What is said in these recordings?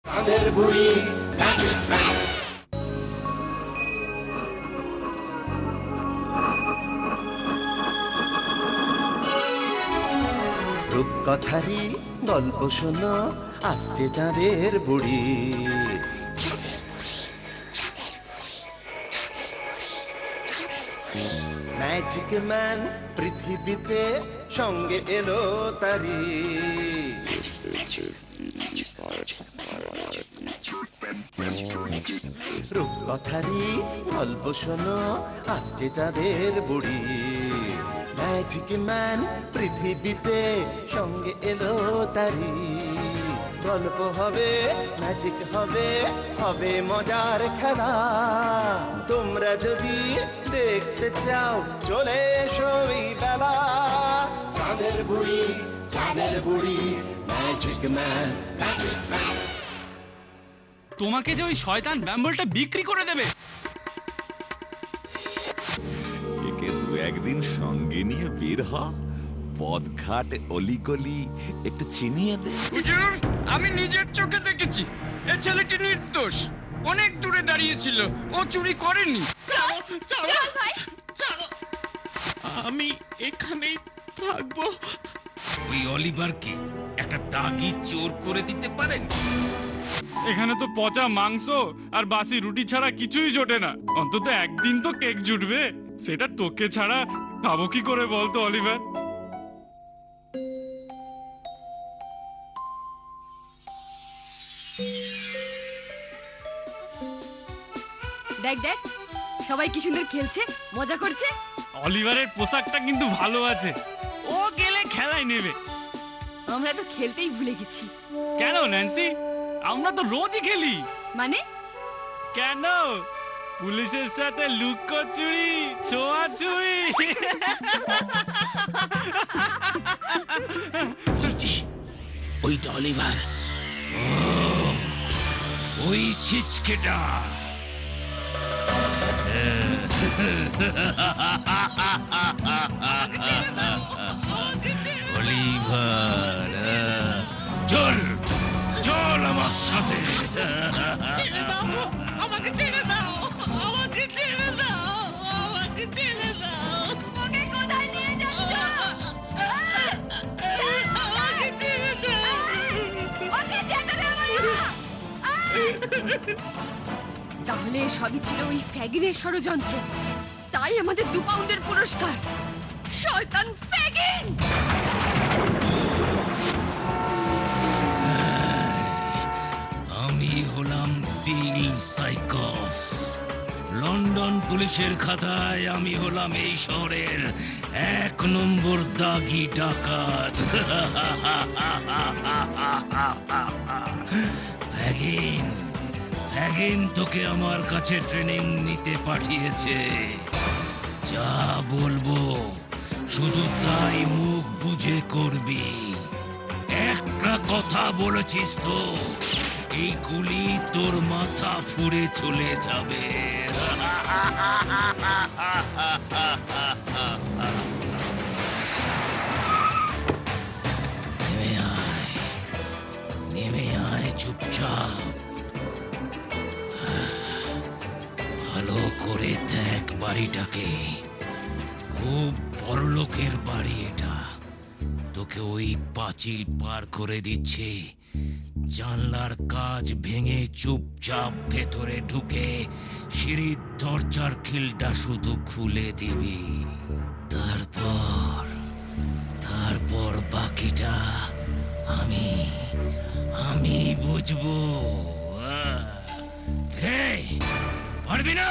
চাঁদের বুড়ি magic man. রূপকথারই গল্প শোনো, আসছে চাঁদের বুড়ি। ম্যাজিক ম্যান পৃথিবীতে সঙ্গে এলো তারি। রূপকথারই গল্প শোনো, আসছে চাঁদের বুড়ি। ম্যাজিক ম্যান পৃথিবীতে সঙ্গে এলো তারি। গল্প হবে, ম্যাজিক হবে, হবে মজার খেলা। তোমরা যদি দেখতে চাও চলে এসো এই বেলা। চাঁদের বুড়ি, চাঁদের বুড়ি, ম্যাজিক ম্যান, ম্যাজিক ম্যান। তোমাকে যে ওই শয়তান ব্যাম্বলটা বিক্রি করে দেবে। একে দু একদিন সঙ্গে নিয়ে বের হ, পথঘাট অলিগলি একটু চিনিয়ে দে। হুজুর, আমি নিজের চোখে দেখেছি এ ছেলেটি নির্দোষ। অনেক দূরে দাঁড়িয়েছিল, ও চুরি করেনি। আমি এখানেই থাকবো। ওই অলিভারকে একটা দাগি চোর করে দিতে পারেন? এখানে তো পচা মাংস আর বাসি রুটি ছাড়া কিছুই জোটে না। অন্তত একদিন তো কেক জুটবে। সেটা তোকে ছাড়া খাবো কি করে বলতো অলিভার? দেখ দেখ, সবাই কি সুন্দর খেলছে, মজা করছে। অলিভারের পোশাকটা কিন্তু ভালো আছে, ও গেলে খেলায় নেবে। আমরা তো খেলতেই ভুলে গেছি। কেন ন্যান্সি? আমরা তো রোজই খেলি। মানে? কেন? পুলিশের সাথে লুকোচুরি, ছোঁয়াছুঁই। ওইটা অলিভার, ওই ছিচকেটা। অলিভার, চল চল আমার সাথে। ছেড়ে দাও, আমাকে ছেড়ে দাও, আমাকে ছেড়ে দাও, আমাকে ছেড়ে দাও। ওকে কোথায় নিয়ে যাচ্ছ? আমাকে ছেড়ে দাও। ওকে যেতে দেব না। তাহলে সবই ছিল ওই ফ্যাগিনের ষড়যন্ত্র। তাই আমাদের 2 পাউন্ডের পুরস্কার। শয়তান ফ্যাগিন! আমি হলাম বিল সাইকস। লন্ডন পুলিশের খাতায় আমি হলাম এই শহরের 1 নম্বর দাগি ডাকাত। ফ্যাগিন, ফ্যাগিন তোকে আমার কাছে ট্রেনিং নিতে পাঠিয়েছে। যা বলবো শুধু তাই মুখ বুঝে করবি। একটা কথা বলেছিস তো, এই গুলি তোর মাথা ফুঁড়ে চলে যাবে। নেমে আয়, নেমে আয় চুপচাপ। ভালো করে দেখ বাড়িটাকে, খুব বড়লোকের বাড়ি এটা। তোকে ওই পাঁচিল পার করে দিচ্ছে। জানলার কাজ ভেঙে চুপচাপ ভেতরে ঢুকে সিঁড়ির দরজার খিলটা শুধু খুলে দিবি। তারপর তারপর বাকিটা আমি আমি বুঝবো। রে, পারবি না?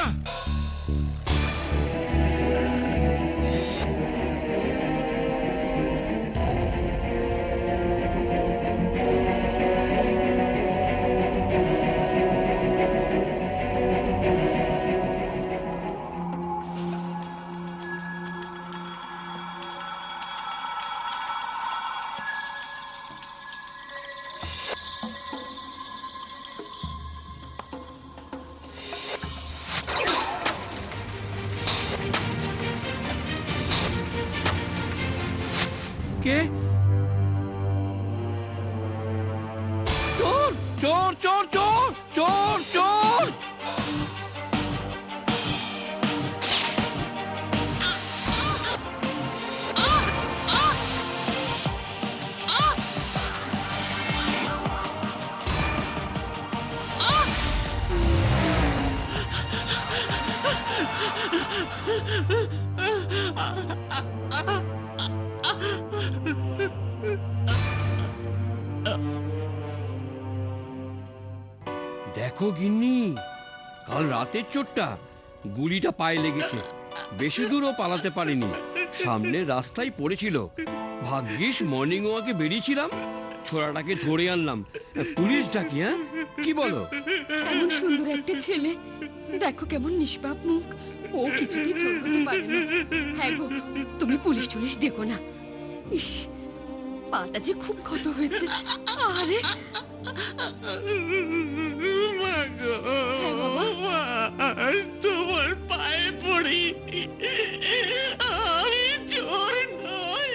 কে? চোর চোর চোর চোর চোর! দেখো গিন্নি, কাল রাতের চোরটা গুলিটা পায়ে লেগেছে, বেশি দূরও পালাতে পারেনি, সামনে রাস্তায় পড়েছিল। ভাগ্যিস মর্নিং ওয়াকে বেরিয়েছিলাম, ছোড়াটাকে ধরে আনলাম। পুলিশ ডাকি, হ্যাঁ কি বলো? এমন সুন্দর একটা ছেলে, দেখো কেমন নিষ্পাপ মুখ, ও কিছুতেই চোর হতে পারে না। হ্যাঁ গো, তুমি পুলিশ টুলিশ ডেকো না। ইস, পাটা যে খুব ক্ষত হয়েছে। আরে মা গো, হ্যাঁ বাবা? মা, তোমার পায়ে পড়ি, আমি চোর নই,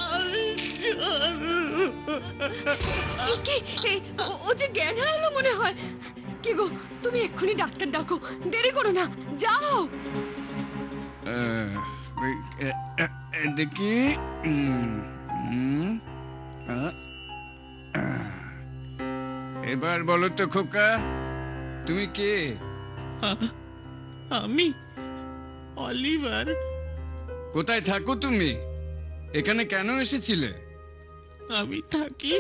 আমি চোর। এ কি, ও যে জ্ঞান হারালো মনে হয়। কি গো, তুমি এক্ষুনি ডাক্তার ডাকো, দেরি করো না, যাও। দেখি, এবার বলো তো খোকা, তুমি কে? আমি অলিভার। কোথায় থাকো তুমি? এখানে কেন এসেছিলে? আমি থাকি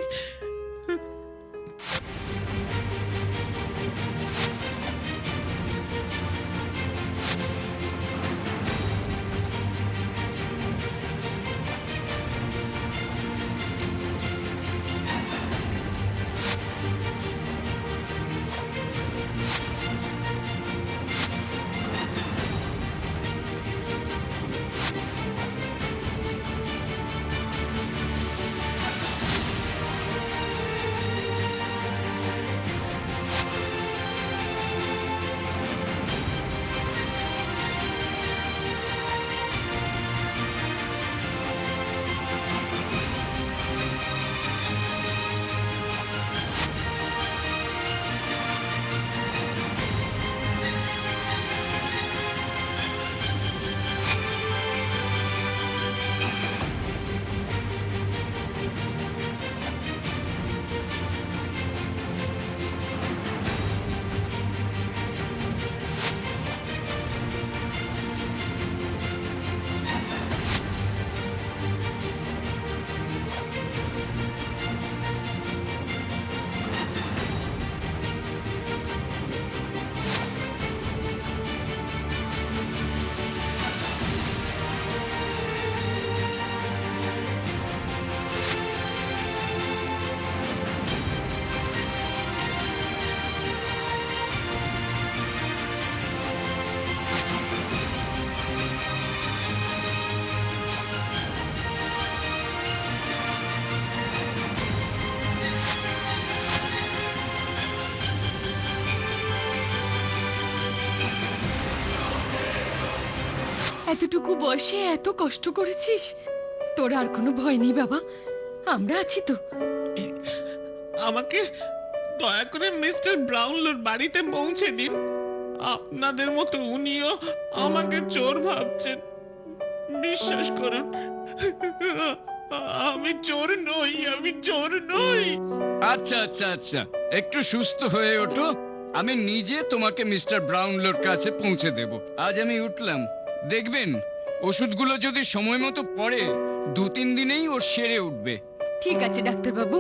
এতটুকু বয়সে এত কষ্ট করেছিস, তোর আর কোনো ভয় নেই বাবা, আমরা আছি তো। আমাকে দয়া করে মিস্টার ব্রাউনলোর বাড়িতে পৌঁছে দিন। আপনাদের মতো উনিও আমাকে চোর ভাবছেন। বিশ্বাস করুন, আমি চোর নই, আমি চোর নই। আচ্ছা আচ্ছা আচ্ছা, একটু সুস্থ হয়ে ওঠো, আমি নিজে তোমাকে মিস্টার ব্রাউনলোর কাছে পৌঁছে দেব। আজ আমি উঠলাম, দেখবেন ওষুধগুলো যদি সময় মতো পড়ে 2-3 দিনেই ওর সেরে উঠবে। ঠিক আছে ডাক্তারবাবু।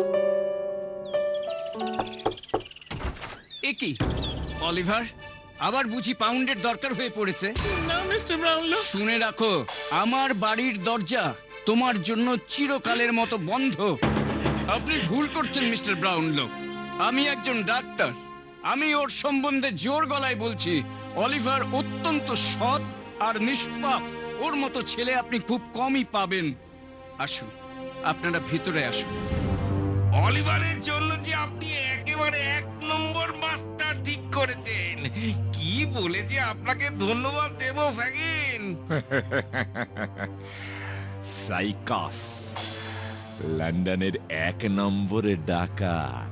এ কি অলিভার, আবার বুঝি পাউন্ডের দরকার হয়ে পড়েছে? না মিস্টার ব্রাউনলো, শুনে রাখো, আমার বাড়ির দরজা তোমার জন্য চিরকালের মতো বন্ধ। আপনি ভুল করছেন মিস্টার ব্রাউনলো, আমি একজন ডাক্তার। আমি ওর সম্বন্ধে জোর গলায় বলছি, অলিভার অত্যন্ত সৎ আর নিষ্পাপ। ওর মতো ছেলে আপনি খুব কমই পাবেন। আসুন, আপনারা ভিতরে আসুন। অলিভারের জন্য যে আপনি একেবারে 1 নম্বর মাস্টার ঠিক করেছেন। কি বলে যে আপনাকে ধন্যবাদ দেব ফ্যাগিন। সাইকাস, লন্ডনের 1 নম্বরের ডাকাত।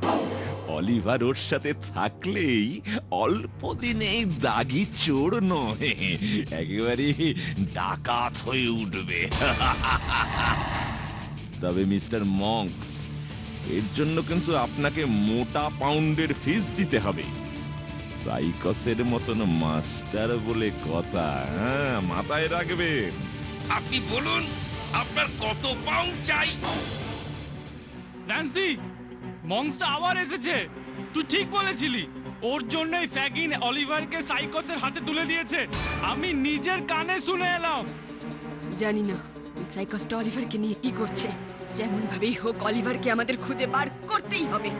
অলিভার ওর সাথে থাকলেই অল্প দিনেই দাগি চোর নয়, একেবারে ডাকাত হয়ে উঠবে। তবে মিস্টার মঙ্কস, এর জন্য কিন্তু আপনাকে মোটা পাউন্ডের ফিস দিতে হবে। সাইকসের মতন মাস্টার বলে কথা, হ্যাঁ, মাথায় রাখবেন। আপনি বলুন আপনার কত পাউন্ড চাই? ন্যান্সি, মংসটা আবার এসেছে। তুই ঠিক বলেছিলি, ওর জন্যই ফ্যাগিন অলিভারকে সাইকসের হাতে তুলে দিয়েছে। আমি নিজের কানে শুনে এলাম। জানি না ওই সাইকোসটা অলিভারকে নিয়ে কি করছে। যেমন ভাবেই হোক অলিভারকে আমাদের খুঁজে বার করতেই হবে।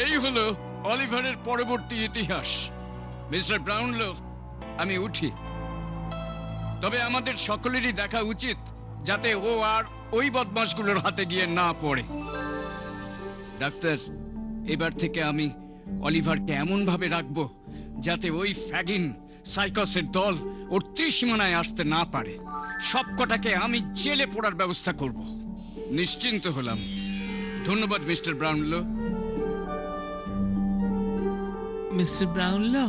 এই হলো অলিভারের পরবর্তী ইতিহাস। মিস্টার ব্রাউনলো, আমি উঠি। তবে আমাদের সকলেরই দেখা উচিত যাতে ও আর ওই বদমাশগুলোর হাতে গিয়ে না পড়ে। ডাক্তার, এবার থেকে আমি অলিভারকে এমন ভাবে রাখবো যাতে ওই ফ্যাগিন সাইকসের দল ওর ত্রিসীমানায় আসতে না পারে। সবকটাকে আমি জেলে পড়ার ব্যবস্থা করব। নিশ্চিন্ত হলাম। ধন্যবাদ মিস্টার ব্রাউনলো। মিস্টার ব্রাউনলো,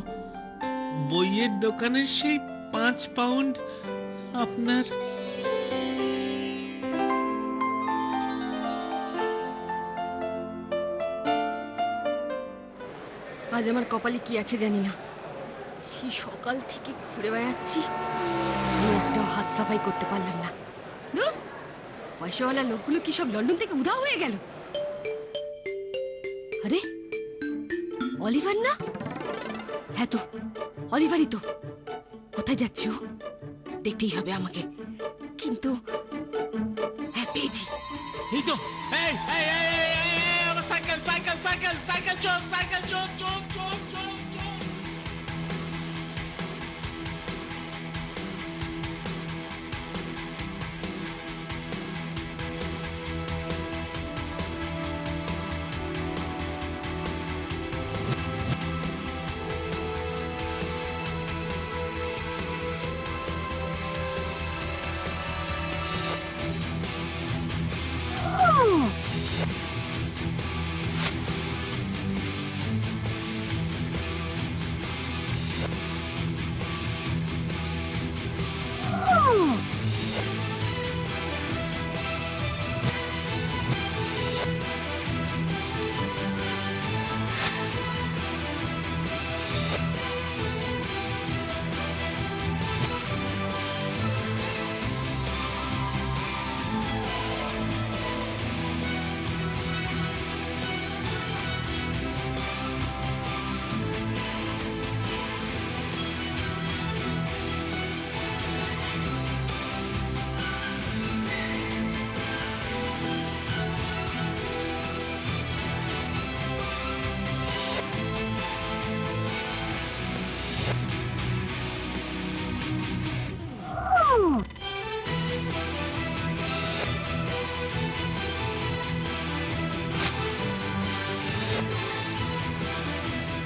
বইয়ের দোকানের সেই 5 পাউন্ড আপনার। আজ আমার কপালে কি আছে জানি না। সেই সকাল থেকে ঘুরে বেড়াচ্ছি, এই একটাও হাত সাফাই করতে পারলাম না। ধুর, পয়সাওয়ালা লোকগুলো কি সব লন্ডন থেকে উধাও হয়ে গেল? আরে অলিভার না? হ্যাঁ তো, অলিভারই তো। কোথায় যাচ্ছে ও? দেখতেই হবে আমাকে। কিন্তু হ্যাঁ, পেয়েছি। এই তো, এই এই এই এই, এই, আমার সাইকেল সাইকেল সাইকেল সাইকেল চোর, সাইকেল চোর চোর চোর চোর চোর।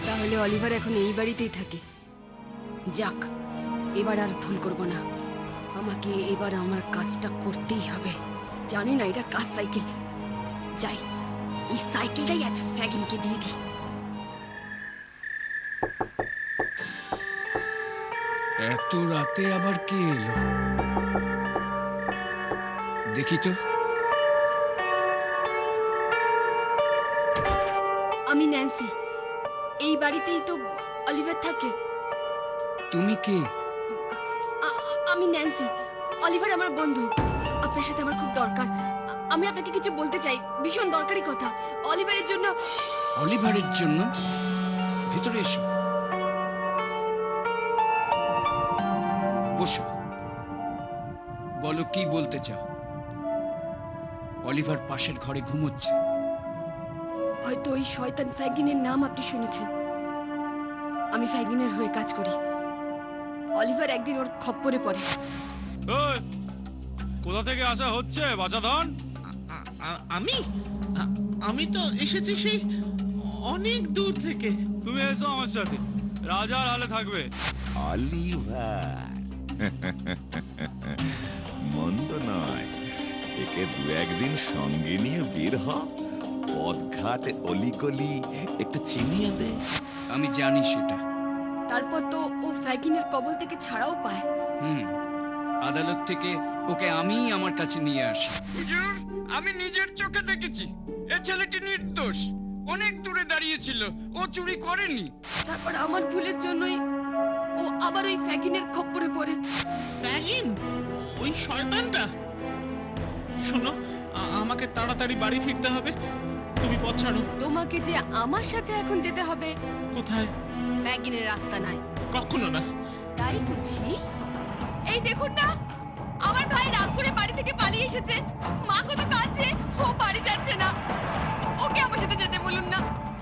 তাহলে অলিভার এখন এই বাড়িতেই থাকে। যাক, এবার আর ভুল করব না। আমাকে এবার আমার কাজটা করতেই হবে। জানি না এটা কার সাইকেল। যাই, এই সাইকেলটাই আজ ফ্যাগিনকে দিয়ে দিই। এত রাতে আবার কে এলো? দেখি তো। আমি ন্যান্সি। এই বাড়িতেই তো অলিভার থাকে। তুমি কে? আমি ন্যান্সি। অলিভার আমার বন্ধু। আপনার সাথে আমার খুব দরকার। আমি আপনাকে কিছু বলতে চাই, ভীষণ দরকারি কথা। অলিভারের জন্য। অলিভারের জন্য? ভিতরে এসো, বসো। বলো, কি বলতে চাও? অলিভার পাশের ঘরে ঘুমোচ্ছে। হয়তো ওই শয়তান ফ্যাগিনের নাম আপনি শুনেছেন। আমি ফ্যাগিনের হয়ে কাজ করি। অলিভার একদিন ওর খপ্পরে পড়ে। ওই, কোথা থেকে আসা হচ্ছে বাচাধন? আমি তো এসেছি সেই অনেক দূর থেকে। তুমি এসো আমার সাথে, রাজার হালে থাকবে। অলিভার মন্দ নয়, একে দু একদিন সঙ্গে নিয়ে বের হ, পথঘাট অলিগলি একটু চিনিয়ে দে। আমি জানি সেটা। তারপর তো ও ফ্যাগিনের কবল থেকে ছাড়াও পায়। আদালত থেকে ওকে আমিই আমার কাছে নিয়ে আসি। হুজুর, আমি নিজের চোখে দেখেছি এ ছেলেটি নির্দোষ। অনেক দূরে দাঁড়িয়েছিল, ও চুরি করেনি। তারপর আমার ভুলের জন্যই ও আবার ওই ফ্যাগিনের খপ্পরে পড়ে। ফ্যাগিন ওই শয়তানটা। শোনো, আমাকে তাড়াতাড়ি বাড়ি ফিরতে হবে, তুমি পথ ছাড়ো। তোমাকে যে আমার সাথে এখন যেতে হবে, কোথায়? ফ্যাগিনের রাস্তা নাই। কখনো না। তাই বুঝি? এই দেখুন না, আমার ভাই রাগ করে বাড়ি থেকে পালিয়ে এসেছে। মা কত কাঁদছে, ও বাড়ি যাচ্ছে না। ওকে আমার সাথে যেতে বলুন না,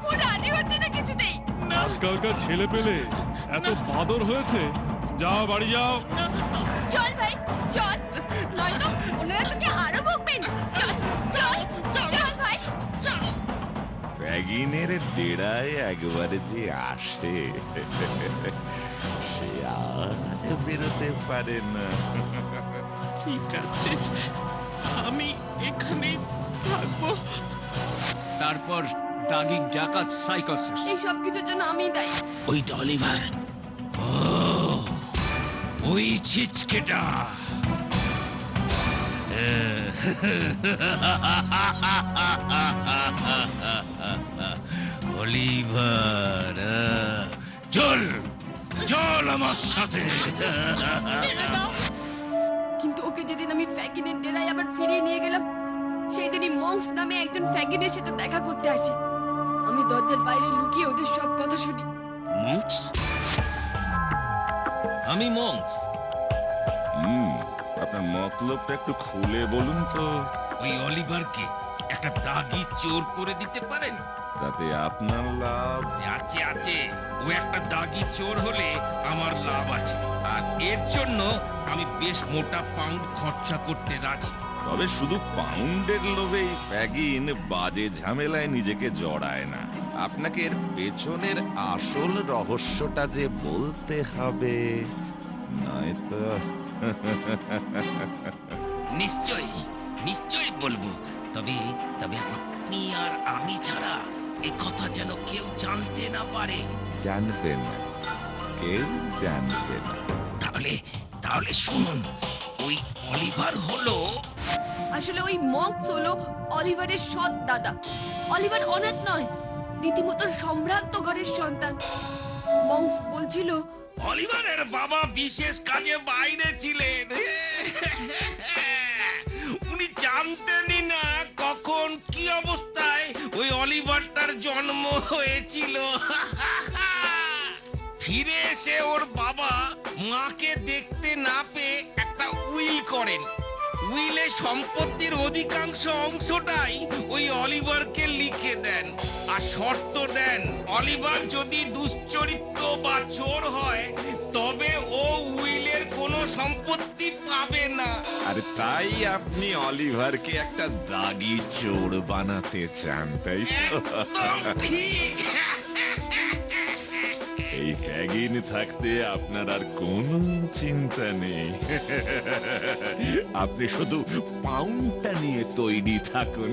ও রাজি হচ্ছে না কিছুতেই। আজকালকার ছেলে পেলে এত বাদর হয়েছে। যাও, বাড়ি যাও। চল ভাই, চল, নয়তো ওনারা তোকে আরো বকবেন। চল চল চল ভাই। ফ্যাগিনের ডেরায় একবারে যে আসে, সে আর বেরোতে পারে না। ঠিক আছে, আমি এখানেই থাকবো। তারপর দাগি ডাকাত সাইকোসিস। এই সব কিছুর জন্য আমিই দায়ী। ওইটা অলিভার। ও, ওই চিচকেটা। অলিভার, চল চল আমার সাথে। ছেড়ে দাও। কিন্তু ওকে যেদিন আমি ফ্যাগিনের ডেরায় আবার ফিরিয়ে নিয়ে গেলাম, সেই দিনই মংস নামে একজন ফ্যাগিনের সাথে দেখা করতে আসে। আমি দরজার বাইরে লুকিয়ে ওদের সব কথা শুনি। মঙ্কস? আমি মংস। আপনার মতলবটা একটু খুলে বলুন তো। ওই অলিভারকে একটা দাগি চোর করে দিতে পারেন? তাতে আপনার লাভ? আছে আছে, ও একটা দাগি চোর হলে আমার লাভ আছে, আর এর জন্য আমি বেশ মোটা পাউন্ড খরচা করতে রাজি। তবে শুধু পাউন্ডের লোভেই ফ্যাগিন বাজে ঝামেলায় নিজেকে জড়ায় না। আপনাকে এর পেছনের আসল রহস্যটা যে বলতে হবে, নয়তো। নিশ্চয়ই নিশ্চয়ই বলবো, তবে তবে আপনি আর আমি ছাড়া এ কথা যেন কেউ জানতে না পারে। জানবে না, কেউ জানবে না। তাহলে তাহলে শুনুন, ওই অলিভার হলো আসলে ওই মংস হলো অলিভারের সৎ দাদা। অলিভার অনাথ নয়, রীতিমতো সম্ভ্রান্ত ঘরের সন্তান। মংস বলছিল অলিভারের বাবা বিশেষ কাজে বাইরে ছিলেন। উনি জানতেনই না কখন কি অবস্থায় ওই অলিভারটার জন্ম হয়েছিল। ফিরে এসে ওর বাবা মাকে দেখতে না পেয়ে একটা উইল করেন। উইলে সম্পত্তির অধিকাংশ অংশটাই ওই অলিভারকে লিখে দেন, আর শর্ত দেন অলিভার যদি দুশ্চরিত্র বা চোর হয় তবে ও উইলের কোনো সম্পত্তি পাবে না। আর তাই আপনি অলিভারকে একটা দাগি চোর বানাতে চান, তাই তো? একদম ঠিক। এই ফ্যাগিন থাকতে আপনার আর কোনো চিন্তা নেই। আপনি শুধু পাউন্ডটা নিয়ে তৈরি থাকুন।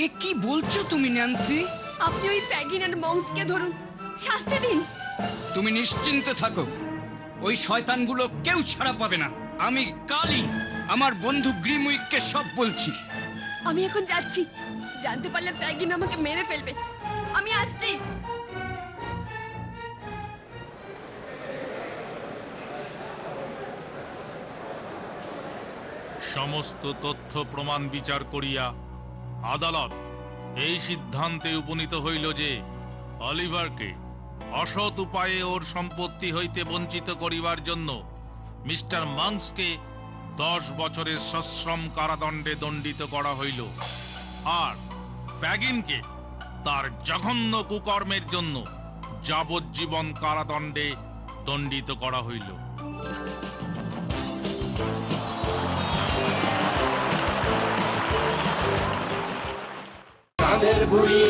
এ কি বলছো তুমি, ন্যান্সি? আপনি ওই ফ্যাগিন আর মংসকে ধরুন, শাস্তি দিন। তুমি নিশ্চিন্ত থাকো, ওই শয়তানগুলো কেউ ছাড়া পাবে না। আমি কালই আমার বন্ধু গ্রিমউইককে সব বলছি। আমি এখন যাচ্ছি, জানতে পারলে ফ্যাগিন আমাকে মেরে ফেলবে। আমি আসছি। সমস্ত তথ্য প্রমাণ বিচার করিয়া আদালত এই সিদ্ধান্তে উপনীত হইল যে অলিভারকে অসৎ উপায়ে ওর সম্পত্তি হইতে বঞ্চিত করিবার জন্য মিস্টার মাংসকে 10 বছরের সশ্রম কারাদণ্ডে দণ্ডিত করা হইল, আর ফ্যাগিনকে তার জঘন্য কুকর্মের জন্য যাবজ্জীবন কারাদণ্ডে দণ্ডিত করা হইল। চাঁদের বুড়ি